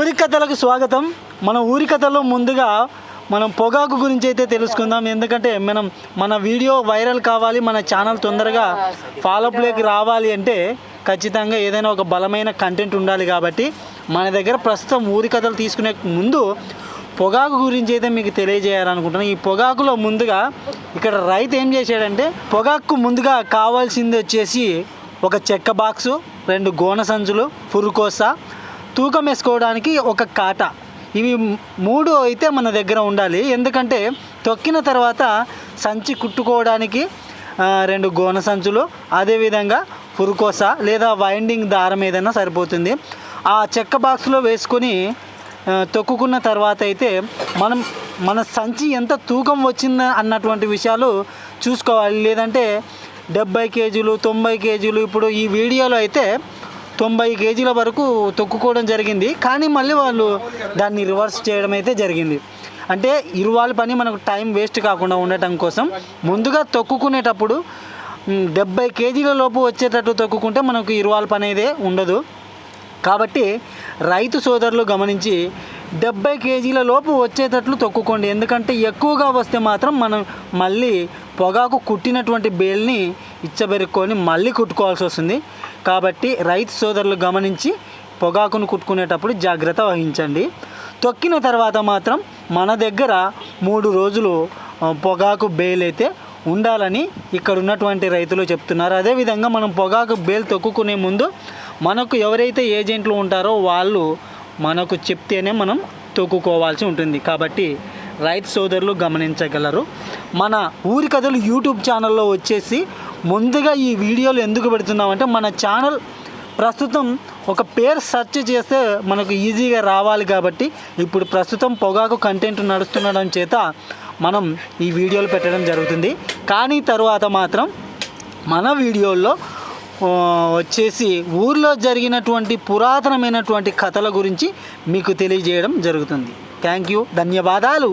ఊరి కథలకు స్వాగతం. మన ఊరి కథలో ముందుగా మనం పొగాకు గురించి అయితే తెలుసుకుందాం. ఎందుకంటే మన వీడియో వైరల్ కావాలి, మన ఛానల్ తొందరగా ఫాలోఅప్లోకి రావాలి అంటే ఖచ్చితంగా ఏదైనా ఒక బలమైన కంటెంట్ ఉండాలి. కాబట్టి మన దగ్గర ప్రస్తుతం ఊరి కథలు తీసుకునే ముందు పొగాకు గురించి అయితే మీకు తెలియజేయాలనుకుంటున్నాను. ఈ పొగాకులో ముందుగా ఇక్కడ రైతు ఏం చేశాడంటే, పొగాకు ముందుగా కావాల్సింది వచ్చేసి ఒక చెక్క బాక్సు, 2 గోన సంచులు, పురుకోస, తూకం వేసుకోవడానికి ఒక కాట, ఇవి 3 అయితే మన దగ్గర ఉండాలి. ఎందుకంటే తొక్కిన తర్వాత సంచి కుట్టుకోవడానికి 2 గోన సంచులు, అదేవిధంగా పురుకోస లేదా వైండింగ్ దారం ఏదైనా సరిపోతుంది. ఆ చెక్క బాక్స్లో వేసుకొని తొక్కుకున్న తర్వాత అయితే మన సంచి ఎంత తూకం వచ్చిందా అన్నటువంటి విషయాలు చూసుకోవాలి. లేదంటే 70 కేజీలు 90 కేజీలు, ఇప్పుడు ఈ వీడియోలో అయితే 90 కేజీల వరకు తొక్కుకోవడం జరిగింది. కానీ మళ్ళీ వాళ్ళు దాన్ని రివర్స్ చేయడం అయితే జరిగింది. అంటే ఇరువాళ్ళ పని మనకు టైం వేస్ట్ కాకుండా ఉండటం కోసం ముందుగా తొక్కుకునేటప్పుడు 70 కేజీల లోపు వచ్చేటట్టు తొక్కుకుంటే మనకు ఇరువాళ్ళ పని అయితే ఉండదు. కాబట్టి రైతు సోదరులు గమనించి 70 కేజీల లోపు వచ్చేటట్లు తొక్కుకోండి. ఎందుకంటే ఎక్కువగా వస్తే మాత్రం మనం మళ్ళీ పొగాకు కుట్టినటువంటి బేల్ని ఇచ్చబెరుక్కొని మళ్ళీ కుట్టుకోవాల్సి వస్తుంది. కాబట్టి రైతు సోదరులు గమనించి పొగాకును కుట్టుకునేటప్పుడు జాగ్రత్త వహించండి. తొక్కిన తర్వాత మాత్రం మన దగ్గర 3 రోజులు పొగాకు బేల్ అయితే ఉండాలని ఇక్కడ ఉన్నటువంటి రైతులు చెప్తున్నారు. అదేవిధంగా మనం పొగాకు బేల్ తొక్కుకునే ముందు మనకు ఎవరైతే ఏజెంట్లు ఉంటారో వాళ్ళు మనకు చెప్తేనే మనం తొక్కుకోవాల్సి ఉంటుంది. కాబట్టి రైతు సోదరులు గమనించగలరు. మన ఊరి కథలు యూట్యూబ్ ఛానల్లో వచ్చేసి ముందుగా ఈ వీడియోలు ఎందుకు పెడుతున్నామంటే, మన ఛానల్ ప్రస్తుతం ఒక పేరు సెర్చ్ చేస్తే మనకు ఈజీగా రావాలి. కాబట్టి ఇప్పుడు ప్రస్తుతం పొగాకు కంటెంట్ నడుస్తుండడం చేత మనం ఈ వీడియోలు పెట్టడం జరుగుతుంది. కానీ తరువాత మాత్రం మన వీడియోల్లో వచ్చేసి ఊర్లో జరిగినటువంటి పురాతనమైనటువంటి కథల గురించి మీకు తెలియజేయడం జరుగుతుంది. థ్యాంక్ యూ, ధన్యవాదాలు.